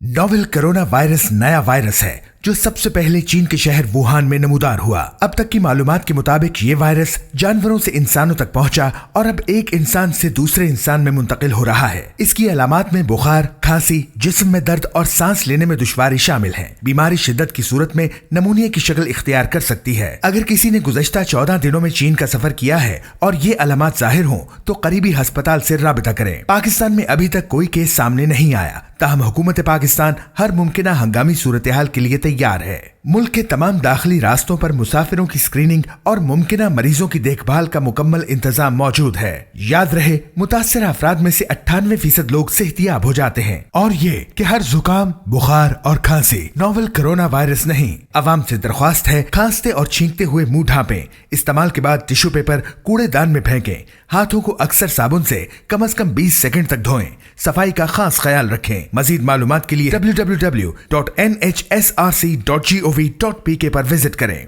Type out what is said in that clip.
Novel corona virus नया virus है जो सबसे पहले चीन के शहर वुहान में नमूदार हुआ। अब तक की मालूमात के मुताबिक ये वायरस जानवरों से इंसानों तक पहुंचा और अब एक इंसान से दूसरे इंसान में मुंतकिल हो रहा है। इसकी अलामात में बुखार, खांसी, जिस्म में दर्द और सांस लेने में दुश्वारी शामिल है। बीमारी शिद्दत की सूरत में नमूनिया की शक्ल इख्तियार कर सकती है। अगर किसी ने गुज़श्ता 14 दिनों में चीन का सफर किया है और ये अलामात जाहिर हों तो करीबी अस्पताल से राबिता करें। पाकिस्तान में अभी तक कोई केस सामने नहीं आया, ताहम हुकूमत पाकिस्तान हर मुमकिना हंगामी सूरत हाल के लिए तैयार है। मुल्क के तमाम दाखिली रास्तों पर मुसाफिरों की स्क्रीनिंग और मुमकिना मरीजों की देखभाल का मुकम्मल इंतजाम मौजूद है। याद रहे, मुतासर अफराद में से 98% लोग सेहतियाब हो जाते हैं। और ये कि हर जुकाम, बुखार और खांसी नोवेल कोरोना वायरस नहीं। अवाम से दरख्वास्त है, खांसते और छींकते हुए मुंह ढांपें। इस्तेमाल के बाद टिश्यू पेपर कूड़ेदान में फेंकें। हाथों को अक्सर साबुन से कम 20 सेकंड तक धोएं। सफाई का खास ख्याल रखें। मजीद मालूमात के लिए www.nhsrc.gov.pk पर विजिट करें।